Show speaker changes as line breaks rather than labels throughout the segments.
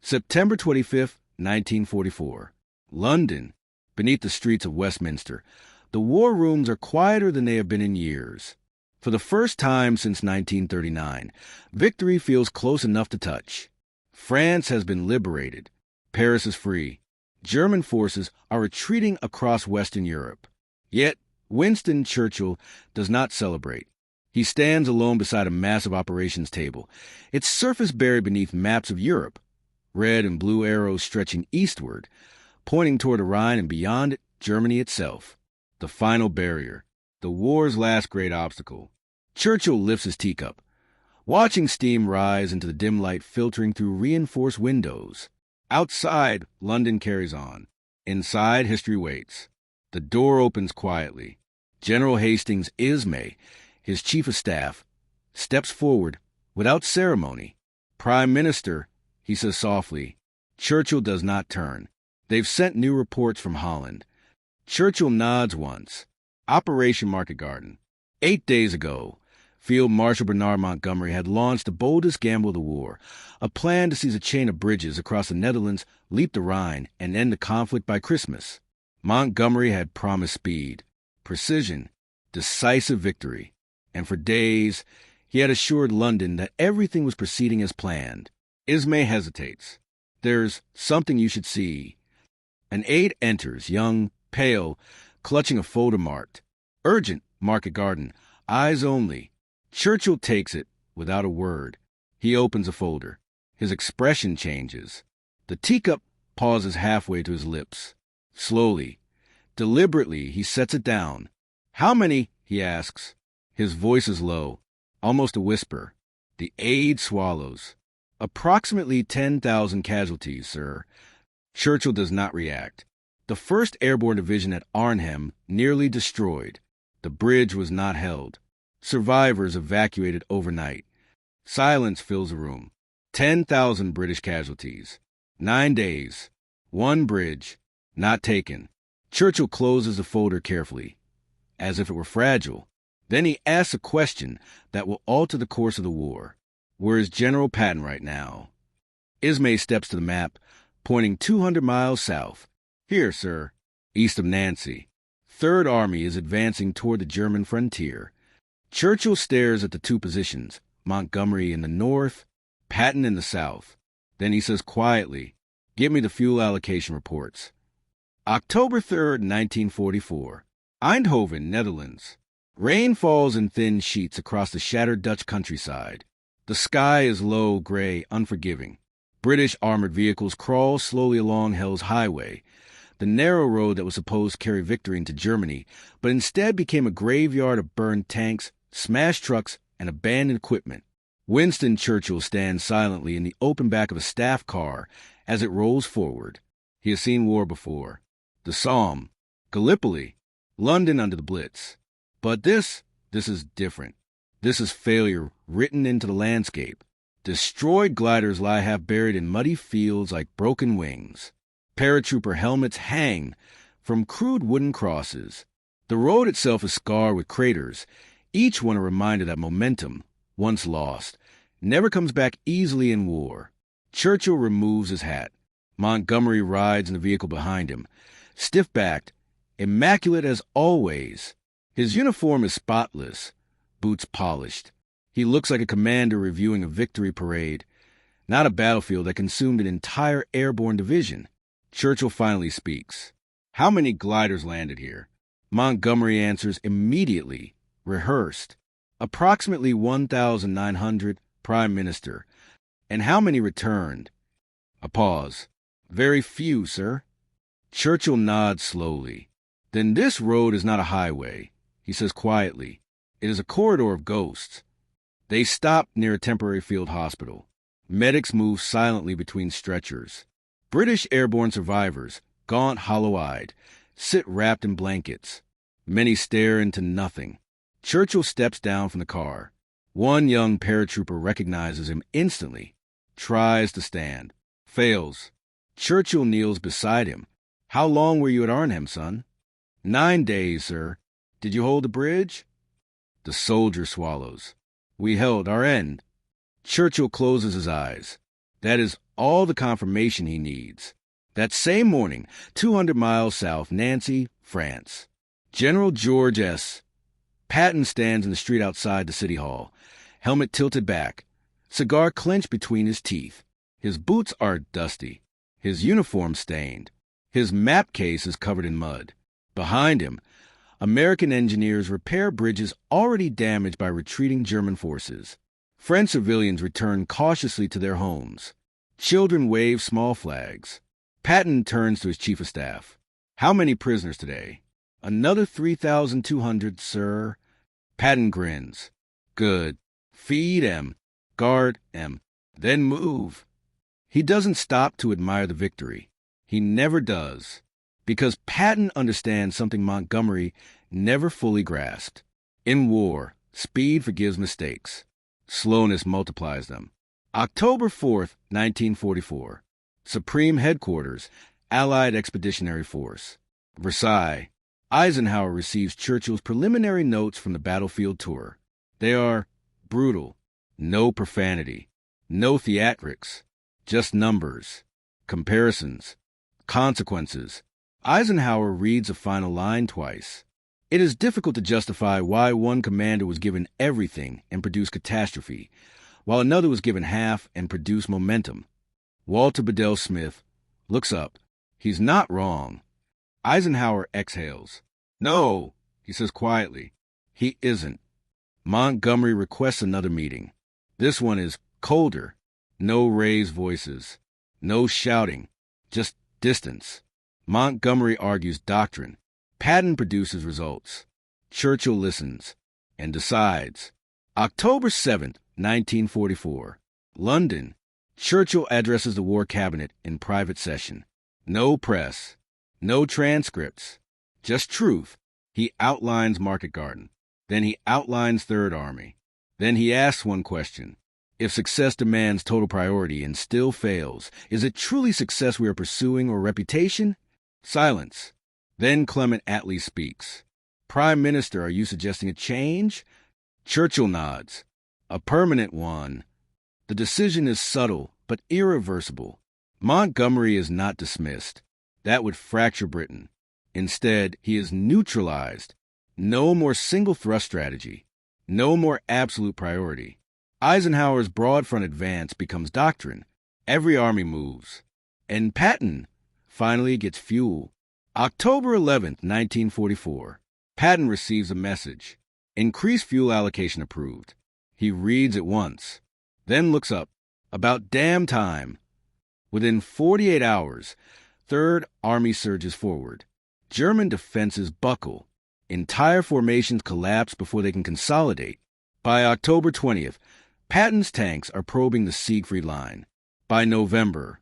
September 25th, 1944. London. Beneath the streets of Westminster, the war rooms are quieter than they have been in years. For the first time since 1939, victory feels close enough to touch. France has been liberated. Paris is free. German forces are retreating across Western Europe. Yet, Winston Churchill does not celebrate. He stands alone beside a massive operations table, its surface buried beneath maps of Europe, red and blue arrows stretching eastward, pointing toward the Rhine and beyond it, Germany itself. The final barrier, the war's last great obstacle. Churchill lifts his teacup, watching steam rise into the dim light filtering through reinforced windows. Outside, London carries on. Inside, history waits. The door opens quietly. General Hastings Ismay, his chief of staff, steps forward without ceremony. "Prime Minister," he says softly. Churchill does not turn. They've sent new reports from Holland. Churchill nods once. Operation Market Garden. 8 days ago, Field Marshal Bernard Montgomery had launched the boldest gamble of the war, a plan to seize a chain of bridges across the Netherlands, leap the Rhine, and end the conflict by Christmas. Montgomery had promised speed, precision, decisive victory, and for days he had assured London that everything was proceeding as planned. Ismay hesitates. "There's something you should see." An aide enters, young, pale, clutching a folder marked, "Urgent, Market Garden, eyes only." Churchill takes it without a word. He opens a folder. His expression changes. The teacup pauses halfway to his lips. Slowly, deliberately, he sets it down. "How many?" he asks. His voice is low, almost a whisper. The aide swallows. "Approximately 10,000 casualties, sir." Churchill does not react. The 1st Airborne Division at Arnhem nearly destroyed. The bridge was not held. Survivors evacuated overnight. Silence fills the room. 10,000 British casualties. 9 days. 1 bridge. Not taken. Churchill closes the folder carefully, as if it were fragile. Then he asks a question that will alter the course of the war. "Where is General Patton right now?" Ismay steps to the map, pointing 200 miles south. "Here, sir, east of Nancy. 3rd Army is advancing toward the German frontier." Churchill stares at the two positions, Montgomery in the north, Patton in the south. Then he says quietly, "Give me the fuel allocation reports." October 3rd, 1944. Eindhoven, Netherlands. Rain falls in thin sheets across the shattered Dutch countryside. The sky is low, gray, unforgiving. British armored vehicles crawl slowly along Hell's Highway, the narrow road that was supposed to carry victory into Germany, but instead became a graveyard of burned tanks, smashed trucks, and abandoned equipment. Winston Churchill stands silently in the open back of a staff car as it rolls forward. He has seen war before. The Somme, Gallipoli, London under the Blitz. But this is different. This is failure written into the landscape. Destroyed gliders lie half buried in muddy fields like broken wings. Paratrooper helmets hang from crude wooden crosses. The road itself is scarred with craters, each one a reminder that momentum, once lost, never comes back easily in war. Churchill removes his hat. Montgomery rides in the vehicle behind him, stiff-backed, immaculate as always. His uniform is spotless, boots polished. He looks like a commander reviewing a victory parade, not a battlefield that consumed an entire airborne division. Churchill finally speaks. "How many gliders landed here?" Montgomery answers immediately, rehearsed. "Approximately 1,900, Prime Minister." "And how many returned?" A pause. "Very few, sir." Churchill nods slowly. "Then this road is not a highway," he says quietly. "It is a corridor of ghosts." They stop near a temporary field hospital. Medics move silently between stretchers. British airborne survivors, gaunt, hollow-eyed, sit wrapped in blankets. Many stare into nothing. Churchill steps down from the car. One young paratrooper recognizes him instantly, tries to stand, fails. Churchill kneels beside him. "How long were you at Arnhem, son?" 9 days, sir." "Did you hold the bridge?" The soldier swallows. "We held our end." Churchill closes his eyes. That is all the confirmation he needs. That same morning, 200 miles south, Nancy, France. General George S. Patton stands in the street outside the city hall, helmet tilted back, cigar clenched between his teeth. His boots are dusty, his uniform stained. His map case is covered in mud. Behind him, American engineers repair bridges already damaged by retreating German forces. French civilians return cautiously to their homes. Children wave small flags. Patton turns to his chief of staff. "How many prisoners today?" "Another 3,200, sir." Patton grins. "Good. Feed 'em. Guard 'em. Then move." He doesn't stop to admire the victory. He never does. Because Patton understands something Montgomery never fully grasped. In war, speed forgives mistakes. Slowness multiplies them. October 4th, 1944. Supreme Headquarters, Allied Expeditionary Force. Versailles. Eisenhower receives Churchill's preliminary notes from the battlefield tour. They are brutal. No profanity. No theatrics. Just numbers. Comparisons. Consequences. Eisenhower reads the final line twice. It is difficult to justify why one commander was given everything and produced catastrophe, while another was given half and produced momentum. Walter Bedell Smith looks up. He's not wrong. Eisenhower exhales. "No," he says quietly. He isn't. Montgomery requests another meeting. This one is colder. No raised voices. No shouting. Just distance. Montgomery argues doctrine. Patton produces results. Churchill listens and decides. October 7th, 1944. London. Churchill addresses the War Cabinet in private session. No press. No transcripts. Just truth. He outlines Market Garden. Then he outlines Third Army. Then he asks one question. If success demands total priority and still fails, is it truly success we are pursuing or reputation? Silence. Then Clement Attlee speaks. "Prime Minister, are you suggesting a change?" Churchill nods. "A permanent one." The decision is subtle, but irreversible. Montgomery is not dismissed. That would fracture Britain. Instead, he is neutralized. No more single thrust strategy. No more absolute priority. Eisenhower's broad front advance becomes doctrine. Every army moves. And Patton finally gets fuel. October 11th, 1944. Patton receives a message. Increased fuel allocation approved. He reads it once, then looks up. About damn time. Within 48 hours, Third Army surges forward. German defenses buckle. Entire formations collapse before they can consolidate. By October 20th, Patton's tanks are probing the Siegfried Line. By November,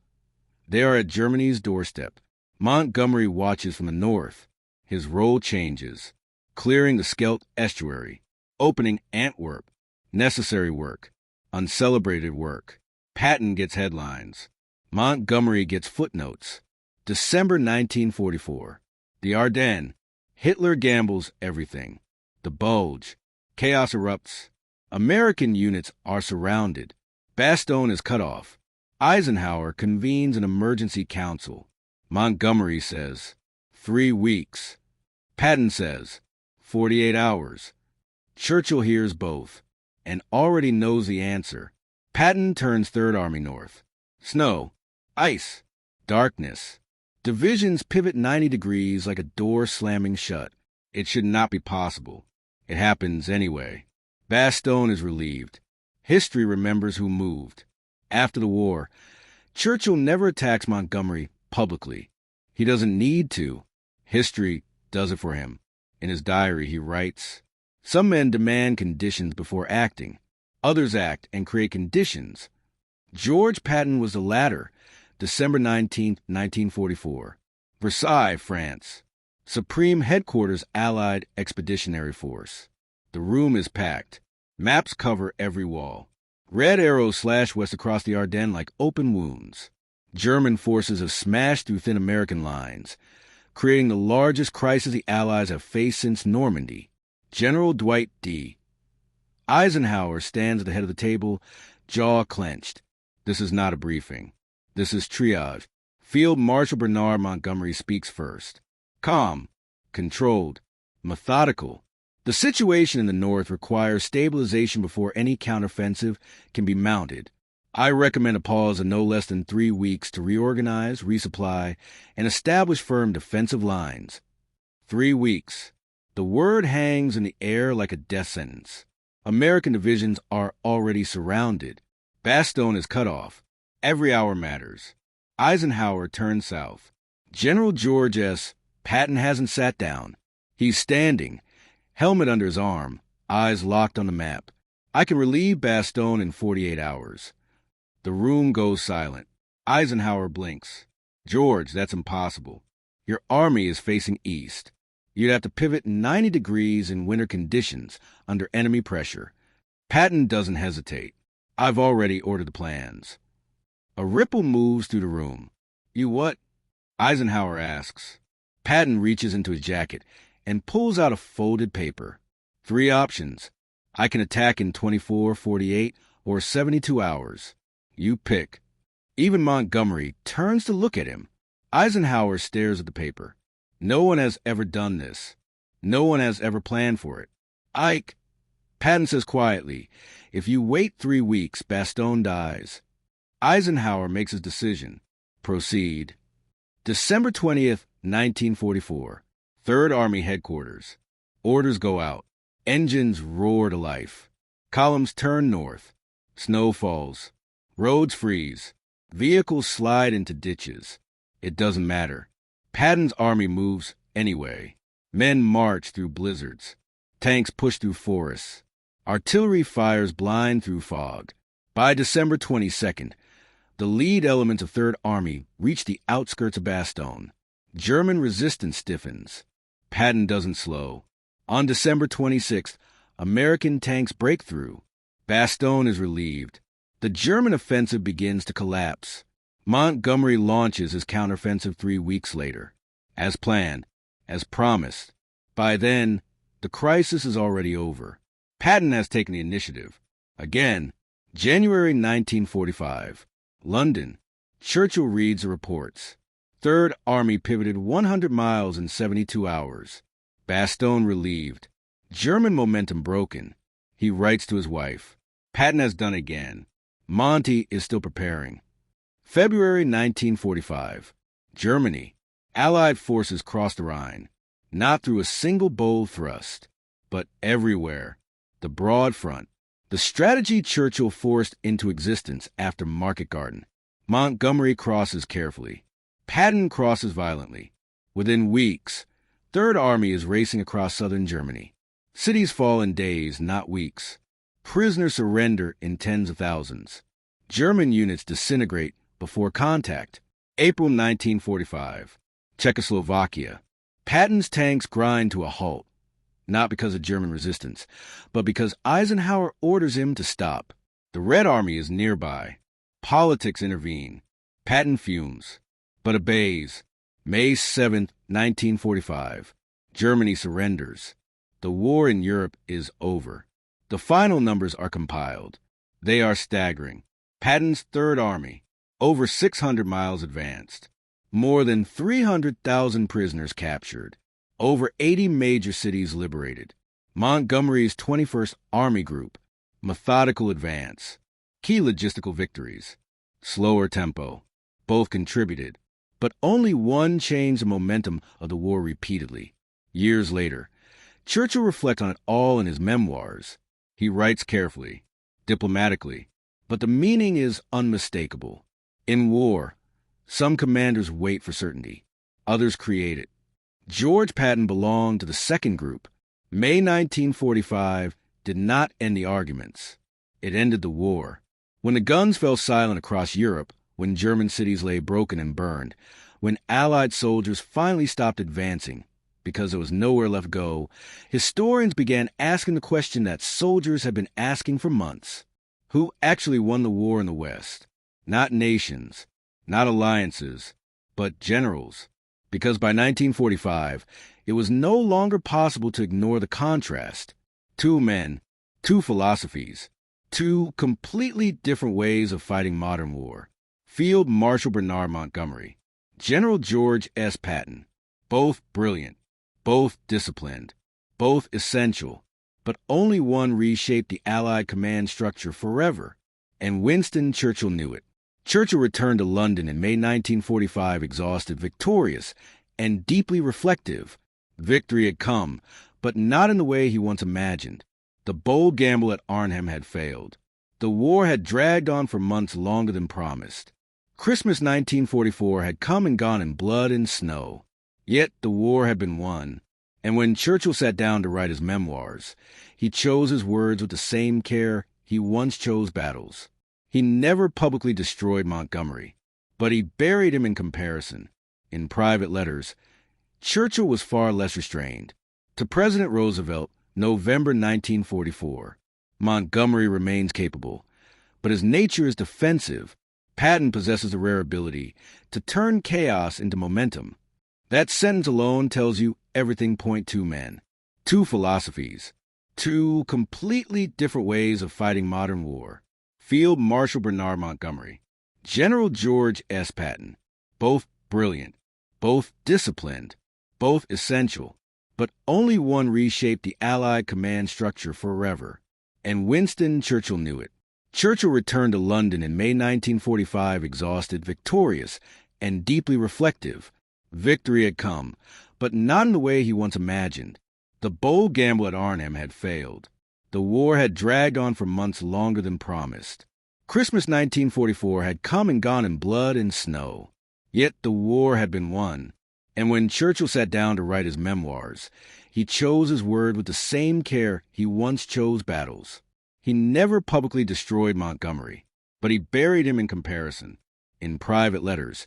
they are at Germany's doorstep. Montgomery watches from the north. His role changes. Clearing the Scheldt estuary. Opening Antwerp. Necessary work. Uncelebrated work. Patton gets headlines. Montgomery gets footnotes. December 1944. The Ardennes. Hitler gambles everything. The Bulge. Chaos erupts. American units are surrounded. Bastogne is cut off. Eisenhower convenes an emergency council. Montgomery says, 3 weeks. Patton says, 48 hours. Churchill hears both and already knows the answer. Patton turns Third Army north. Snow, ice, darkness. Divisions pivot 90 degrees like a door slamming shut. It should not be possible. It happens anyway. Bastogne is relieved. History remembers who moved. After the war, Churchill never attacks Montgomery publicly. He doesn't need to. History does it for him. In his diary, he writes, "Some men demand conditions before acting. Others act and create conditions. George Patton was the latter. December 19, 1944. Versailles, France. Supreme Headquarters Allied Expeditionary Force. The room is packed. Maps cover every wall. Red arrows slash west across the Ardennes like open wounds. German forces have smashed through thin American lines, creating the largest crisis the Allies have faced since Normandy. General Dwight D. Eisenhower stands at the head of the table, jaw clenched. This is not a briefing. This is triage. Field Marshal Bernard Montgomery speaks first. Calm, controlled, methodical. The situation in the north requires stabilization before any counteroffensive can be mounted. I recommend a pause of no less than 3 weeks to reorganize, resupply, and establish firm defensive lines. 3 weeks. The word hangs in the air like a death sentence. American divisions are already surrounded. Bastogne is cut off. Every hour matters. Eisenhower turned south. General George S. Patton hasn't sat down. He's standing, helmet under his arm, eyes locked on the map. I can relieve Bastogne in 48 hours. The room goes silent. Eisenhower blinks. George, that's impossible. Your army is facing east. You'd have to pivot 90 degrees in winter conditions under enemy pressure. Patton doesn't hesitate. I've already ordered the plans. A ripple moves through the room. You what? Eisenhower asks. Patton reaches into his jacket and pulls out a folded paper. 3 options. I can attack in 24, 48, or 72 hours. You pick. Even Montgomery turns to look at him. Eisenhower stares at the paper. No one has ever done this. No one has ever planned for it. Ike, Patton says quietly, if you wait 3 weeks, Bastogne dies. Eisenhower makes his decision. Proceed. December 20th, 1944. 3rd Army Headquarters. Orders go out. Engines roar to life. Columns turn north. Snow falls. Roads freeze. Vehicles slide into ditches. It doesn't matter. Patton's army moves anyway. Men march through blizzards. Tanks push through forests. Artillery fires blind through fog. By December 22nd, the lead elements of 3rd Army reach the outskirts of Bastogne. German resistance stiffens. Patton doesn't slow. On December 26th, American tanks break through. Bastogne is relieved. The German offensive begins to collapse. Montgomery launches his counteroffensive 3 weeks later. As planned, as promised. By then, the crisis is already over. Patton has taken the initiative. Again, January 1945. London. Churchill reads the reports. 3rd Army pivoted 100 miles in 72 hours. Bastogne relieved. German momentum broken. He writes to his wife. Patton has done it again. Monty is still preparing. February 1945. Germany. Allied forces cross the Rhine. Not through a single bold thrust, but everywhere. The broad front. The strategy Churchill forced into existence after Market Garden. Montgomery crosses carefully. Patton crosses violently. Within weeks, 3rd Army is racing across southern Germany. Cities fall in days, not weeks. Prisoners surrender in tens of thousands. German units disintegrate before contact. April 1945. Czechoslovakia. Patton's tanks grind to a halt. Not because of German resistance, but because Eisenhower orders him to stop. The Red Army is nearby. Politics intervene. Patton fumes, but obeys. May 7th, 1945. Germany surrenders. The war in Europe is over. The final numbers are compiled. They are staggering. Patton's 3rd Army, over 600 miles advanced. More than 300,000 prisoners captured. Over 80 major cities liberated. Montgomery's 21st Army Group, methodical advance. Key logistical victories. Slower tempo. Both contributed, but only one changed the momentum of the war repeatedly. Years later, Churchill reflects on it all in his memoirs. He writes carefully, diplomatically, but the meaning is unmistakable. In war, some commanders wait for certainty. Others create it. George Patton belonged to the second group. May 1945 did not end the arguments. It ended the war. When the guns fell silent across Europe, when German cities lay broken and burned, when Allied soldiers finally stopped advancing because there was nowhere left to go, historians began asking the question that soldiers had been asking for months. Who actually won the war in the West? Not nations, not alliances, but generals. Because by 1945, it was no longer possible to ignore the contrast. 2 men, 2 philosophies, Two completely different ways of fighting modern war. Field Marshal Bernard Montgomery, General George S. Patton. Both brilliant, both disciplined, both essential, but only one reshaped the Allied command structure forever, and Winston Churchill knew it. Churchill returned to London in May 1945 exhausted, victorious, and deeply reflective. Victory had come, but not in the way he once imagined. The bold gamble at Arnhem had failed. The war had dragged on for months longer than promised. Christmas 1944 had come and gone in blood and snow. Yet the war had been won, and when Churchill sat down to write his memoirs, he chose his words with the same care he once chose battles. He never publicly destroyed Montgomery, but he buried him in comparison. In private letters, Churchill was far less restrained. To President Roosevelt, November 1944, Montgomery remains capable, but his nature is defensive. Patton possesses a rare ability to turn chaos into momentum. That sentence alone tells you everything. Point two men, two philosophies, two completely different ways of fighting modern war. Field Marshal Bernard Montgomery, General George S. Patton. Both brilliant, both disciplined, both essential, but only one reshaped the Allied command structure forever, and Winston Churchill knew it. Churchill returned to London in May 1945 exhausted, victorious, and deeply reflective. Victory had come, but not in the way he once imagined. The bold gamble at Arnhem had failed. The war had dragged on for months longer than promised. Christmas 1944 had come and gone in blood and snow. Yet the war had been won, and when Churchill sat down to write his memoirs, he chose his word with the same care he once chose battles. He never publicly destroyed Montgomery, but he buried him in comparison. In private letters,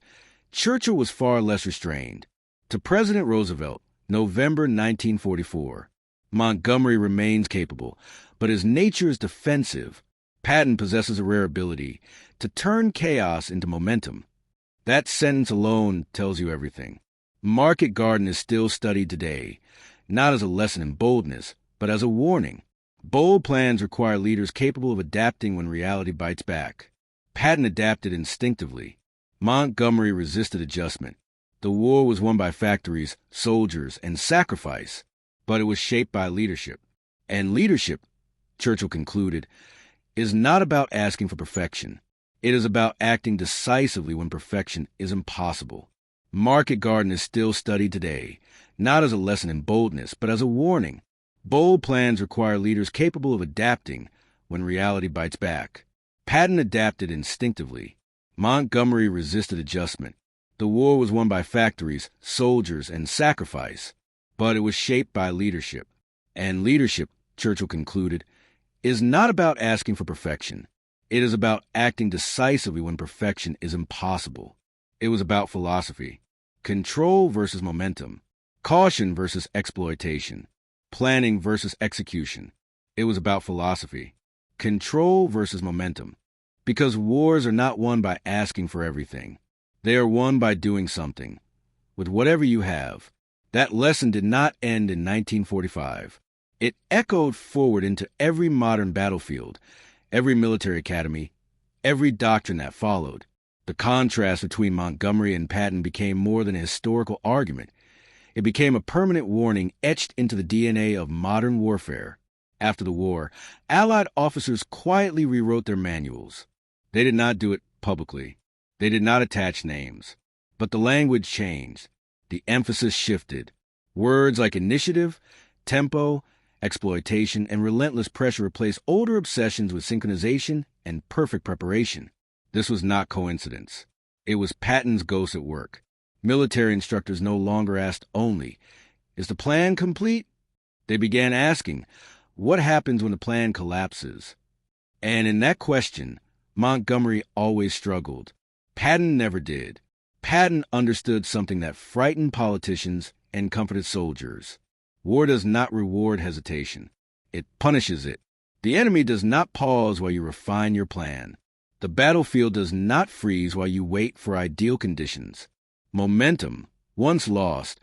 Churchill was far less restrained. To President Roosevelt, November 1944, Montgomery remains capable, but his nature is defensive. Patton possesses a rare ability to turn chaos into momentum. That sentence alone tells you everything. Market Garden is still studied today, not as a lesson in boldness, but as a warning. Bold plans require leaders capable of adapting when reality bites back. Patton adapted instinctively. Montgomery resisted adjustment. The war was won by factories, soldiers, and sacrifice, but it was shaped by leadership. And leadership, Churchill concluded, is not about asking for perfection. It is about acting decisively when perfection is impossible. Market Garden is still studied today, not as a lesson in boldness, but as a warning. Bold plans require leaders capable of adapting when reality bites back. Patton adapted instinctively. Montgomery resisted adjustment. The war was won by factories, soldiers, and sacrifice, but it was shaped by leadership. And leadership, Churchill concluded, is not about asking for perfection. It is about acting decisively when perfection is impossible. It was about philosophy. Control versus momentum. Caution versus exploitation. Planning versus execution. It was about philosophy. Control versus momentum. Because wars are not won by asking for everything. They are won by doing something. With whatever you have. That lesson did not end in 1945. It echoed forward into every modern battlefield, every military academy, every doctrine that followed. The contrast between Montgomery and Patton became more than a historical argument. It became a permanent warning etched into the DNA of modern warfare. After the war, Allied officers quietly rewrote their manuals. They did not do it publicly. They did not attach names. But the language changed. The emphasis shifted. Words like initiative, tempo, exploitation, and relentless pressure replaced older obsessions with synchronization and perfect preparation. This was not coincidence. It was Patton's ghost at work. Military instructors no longer asked only, "Is the plan complete?" They began asking, "What happens when the plan collapses?" And in that question, Montgomery always struggled. Patton never did. Patton understood something that frightened politicians and comforted soldiers. War does not reward hesitation. It punishes it. The enemy does not pause while you refine your plan. The battlefield does not freeze while you wait for ideal conditions. Momentum, once lost,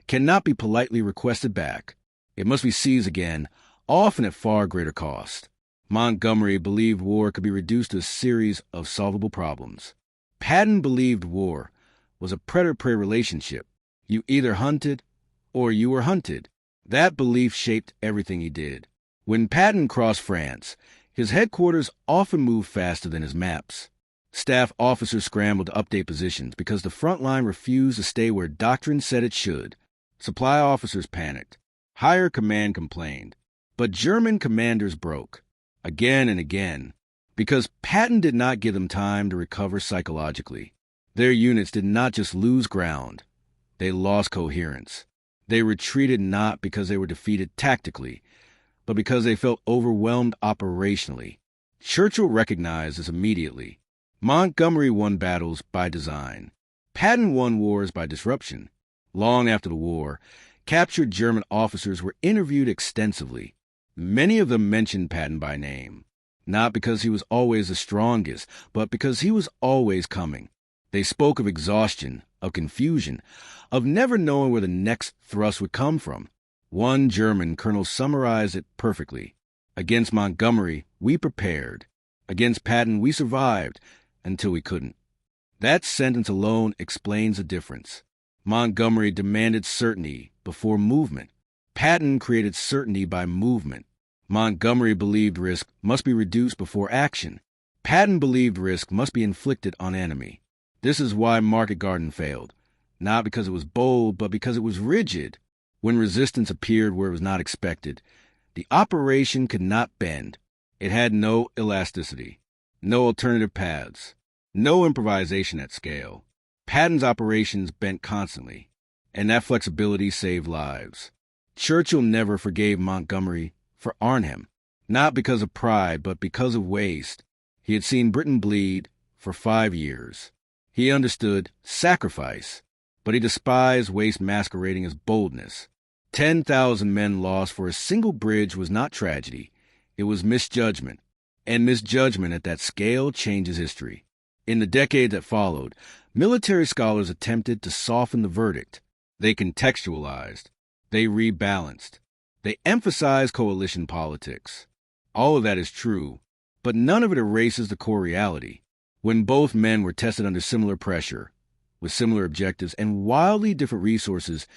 cannot be politely requested back. It must be seized again, often at far greater cost. Montgomery believed war could be reduced to a series of solvable problems. Patton believed war was a predator-prey relationship. You either hunted or you were hunted. That belief shaped everything he did. When Patton crossed France, his headquarters often moved faster than his maps. Staff officers scrambled to update positions because the front line refused to stay where doctrine said it should. Supply officers panicked. Higher command complained. But German commanders broke, again and again, because Patton did not give them time to recover psychologically. Their units did not just lose ground. They lost coherence. They retreated not because they were defeated tactically, but because they felt overwhelmed operationally. Churchill recognized this immediately. Montgomery won battles by design. Patton won wars by disruption. Long after the war, captured German officers were interviewed extensively. Many of them mentioned Patton by name, not because he was always the strongest, but because he was always coming. They spoke of exhaustion, of confusion, of never knowing where the next thrust would come from. One German colonel summarized it perfectly. Against Montgomery, we prepared. Against Patton, we survived until we couldn't. That sentence alone explains the difference. Montgomery demanded certainty before movement. Patton created certainty by movement. Montgomery believed risk must be reduced before action. Patton believed risk must be inflicted on enemy. This is why Market Garden failed, not because it was bold, but because it was rigid. When resistance appeared where it was not expected, the operation could not bend. It had no elasticity, no alternative paths, no improvisation at scale. Patton's operations bent constantly, and that flexibility saved lives. Churchill never forgave Montgomery for Arnhem, not because of pride, but because of waste. He had seen Britain bleed for 5 years. He understood sacrifice, but he despised waste masquerading as boldness. 10,000 men lost for a single bridge was not tragedy. It was misjudgment, and misjudgment at that scale changes history. In the decade that followed, military scholars attempted to soften the verdict. They contextualized. They rebalanced. They emphasized coalition politics. All of that is true, but none of it erases the core reality. When both men were tested under similar pressure, with similar objectives and wildly different resources,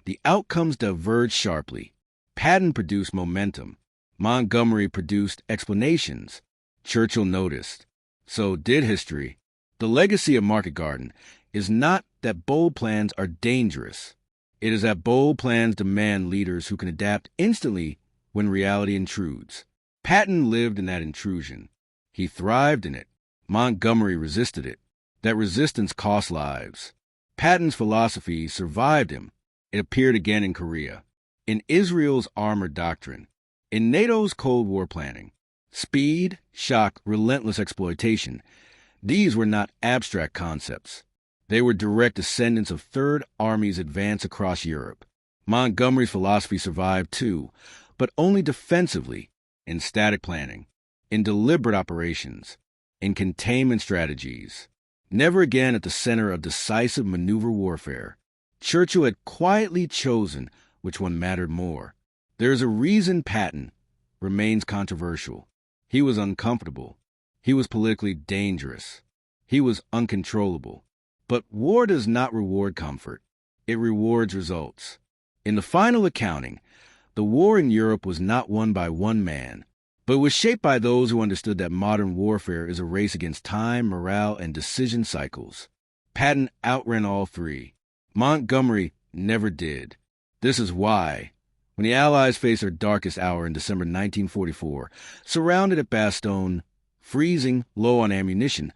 the outcomes diverged sharply. Patton produced momentum. Montgomery produced explanations. Churchill noticed. So did history. The legacy of Market Garden is not that bold plans are dangerous. It is that bold plans demand leaders who can adapt instantly when reality intrudes. Patton lived in that intrusion. He thrived in it. Montgomery resisted it. That resistance cost lives. Patton's philosophy survived him. It appeared again in Korea, in Israel's armored doctrine, in NATO's Cold War planning. Speed, shock, relentless exploitation. These were not abstract concepts. They were direct descendants of Third Army's advance across Europe. Montgomery's philosophy survived too, but only defensively, in static planning, in deliberate operations, in containment strategies. Never again at the center of decisive maneuver warfare. Churchill had quietly chosen which one mattered more. There is a reason Patton remains controversial. He was uncomfortable. He was politically dangerous. He was uncontrollable. But war does not reward comfort. It rewards results. In the final accounting, the war in Europe was not won by one man, but was shaped by those who understood that modern warfare is a race against time, morale, and decision cycles. Patton outran all three. Montgomery never did. This is why, when the Allies faced their darkest hour in December 1944, surrounded at Bastogne, freezing, low on ammunition,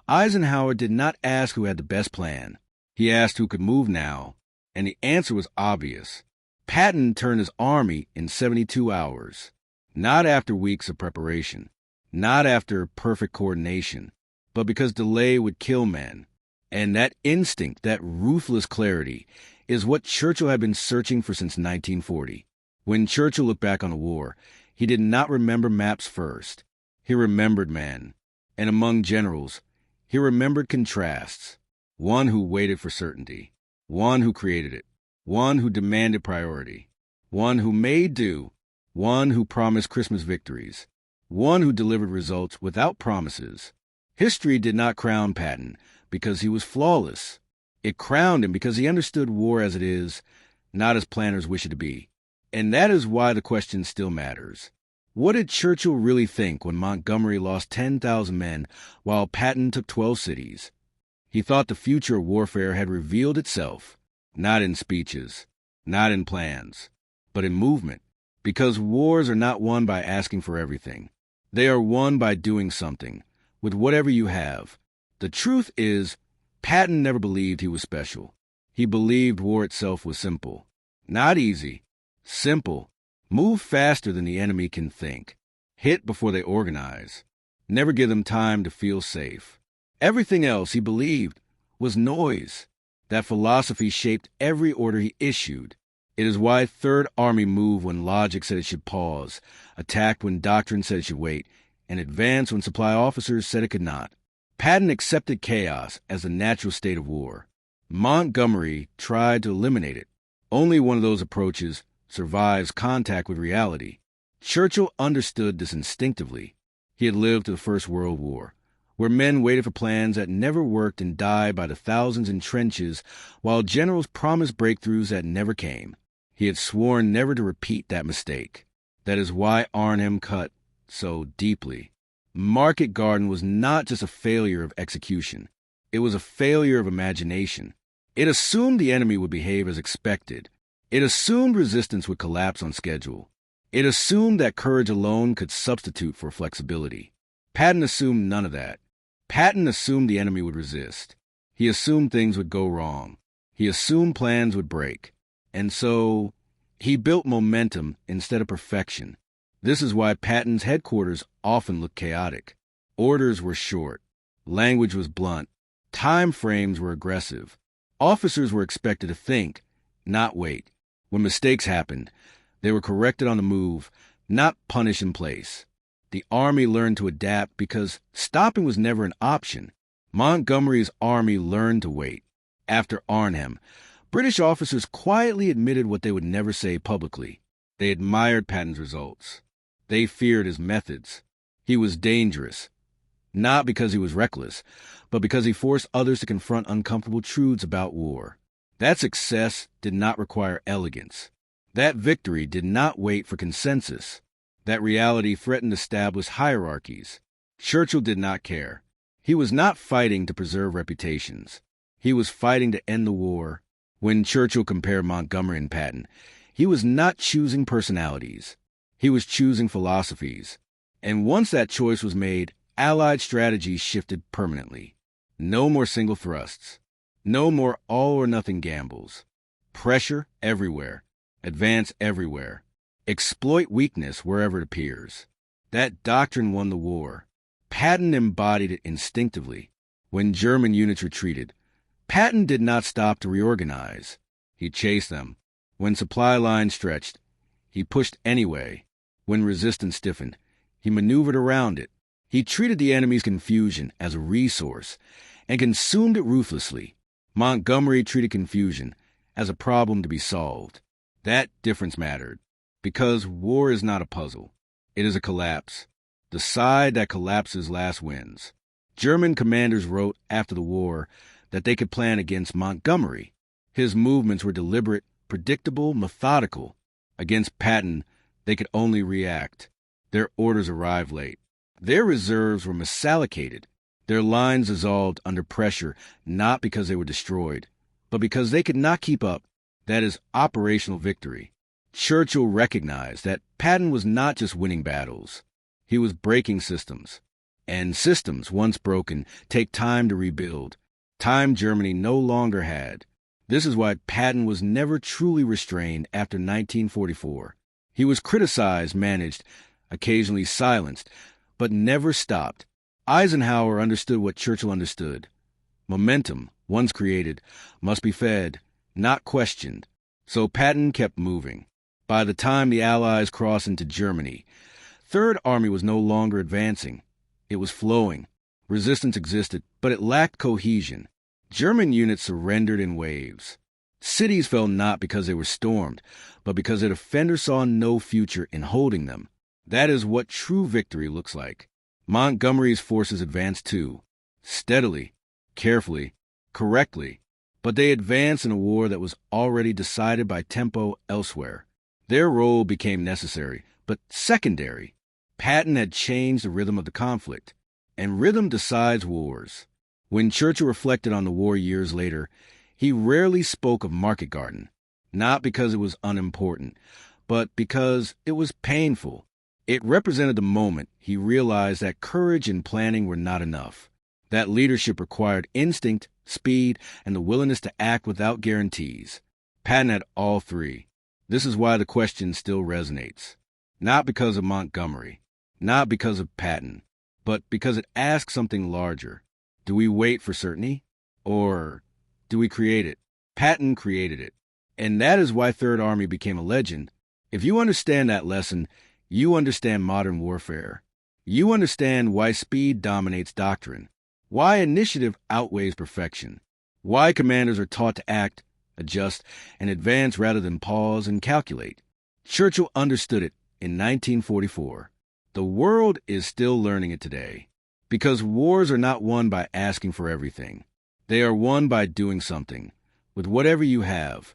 Eisenhower did not ask who had the best plan. He asked who could move now, and the answer was obvious. Patton turned his army in 72 hours. Not after weeks of preparation, not after perfect coordination, but because delay would kill men. And that instinct, that ruthless clarity, is what Churchill had been searching for since 1940. When Churchill looked back on the war, he did not remember maps first. He remembered men. And among generals, he remembered contrasts. One who waited for certainty. One who created it. One who demanded priority. One who made do. One who promised Christmas victories. one who delivered results without promises. History did not crown Patton because he was flawless. It crowned him because he understood war as it is, not as planners wish it to be. And that is why the question still matters. What did Churchill really think when Montgomery lost 10,000 men while Patton took 12 cities? He thought the future of warfare had revealed itself, not in speeches, not in plans, but in movement. Because wars are not won by asking for everything. They are won by doing something, with whatever you have. The truth is, Patton never believed he was special. He believed war itself was simple. Not easy. Simple. Move faster than the enemy can think. Hit before they organize. Never give them time to feel safe. Everything else he believed was noise. That philosophy shaped every order he issued. It is why Third Army moved when logic said it should pause, attacked when doctrine said it should wait, and advanced when supply officers said it could not. Patton accepted chaos as the natural state of war. Montgomery tried to eliminate it. Only one of those approaches survives contact with reality. Churchill understood this instinctively. He had lived through the First World War, where men waited for plans that never worked and died by the thousands in trenches, while generals promised breakthroughs that never came. He had sworn never to repeat that mistake. That is why Arnhem cut so deeply. Market Garden was not just a failure of execution. It was a failure of imagination. It assumed the enemy would behave as expected. It assumed resistance would collapse on schedule. It assumed that courage alone could substitute for flexibility. Patton assumed none of that. Patton assumed the enemy would resist. He assumed things would go wrong. He assumed plans would break. And so, he built momentum instead of perfection. This is why Patton's headquarters often looked chaotic. Orders were short. Language was blunt. Time frames were aggressive. Officers were expected to think, not wait. When mistakes happened, they were corrected on the move, not punished in place. The Army learned to adapt because stopping was never an option. Montgomery's army learned to wait. After Arnhem, British officers quietly admitted what they would never say publicly. They admired Patton's results. They feared his methods. He was dangerous, not because he was reckless, but because he forced others to confront uncomfortable truths about war. That success did not require elegance. That victory did not wait for consensus. That reality threatened established hierarchies. Churchill did not care. He was not fighting to preserve reputations. He was fighting to end the war. When Churchill compared Montgomery and Patton, he was not choosing personalities. He was choosing philosophies. And once that choice was made, Allied strategies shifted permanently. No more single thrusts. No more all-or-nothing gambles. Pressure everywhere. Advance everywhere. Exploit weakness wherever it appears. That doctrine won the war. Patton embodied it instinctively. When German units retreated, Patton did not stop to reorganize. He chased them. When supply lines stretched, he pushed anyway. When resistance stiffened, he maneuvered around it. He treated the enemy's confusion as a resource and consumed it ruthlessly. Montgomery treated confusion as a problem to be solved. That difference mattered, because war is not a puzzle. It is a collapse. The side that collapses last wins. German commanders wrote after the war that they could plan against Montgomery. His movements were deliberate, predictable, methodical. Against Patton, they could only react. Their orders arrived late. Their reserves were misallocated. Their lines dissolved under pressure, not because they were destroyed, but because they could not keep up. That is operational victory. Churchill recognized that Patton was not just winning battles. He was breaking systems. And systems, once broken, take time to rebuild. Time Germany no longer had. This is why Patton was never truly restrained after 1944. He was criticized, managed, occasionally silenced, but never stopped. Eisenhower understood what Churchill understood. Momentum, once created, must be fed, not questioned. So Patton kept moving. By the time the Allies crossed into Germany, Third Army was no longer advancing. It was flowing. Resistance existed, but it lacked cohesion. German units surrendered in waves. Cities fell not because they were stormed, but because their defenders saw no future in holding them. That is what true victory looks like. Montgomery's forces advanced too, steadily, carefully, correctly, but they advanced in a war that was already decided by tempo elsewhere. Their role became necessary, but secondary. Patton had changed the rhythm of the conflict, and rhythm decides wars. When Churchill reflected on the war years later, he rarely spoke of Market Garden, not because it was unimportant, but because it was painful. It represented the moment he realized that courage and planning were not enough, that leadership required instinct, speed, and the willingness to act without guarantees. Patton had all three. This is why the question still resonates. Not because of Montgomery, not because of Patton, but because it asks something larger. Do we wait for certainty? Or do we create it? Patton created it. And that is why Third Army became a legend. If you understand that lesson, you understand modern warfare. You understand why speed dominates doctrine, why initiative outweighs perfection, why commanders are taught to act, adjust, and advance rather than pause and calculate. Churchill understood it in 1944. The world is still learning it today, because wars are not won by asking for everything. They are won by doing something, with whatever you have.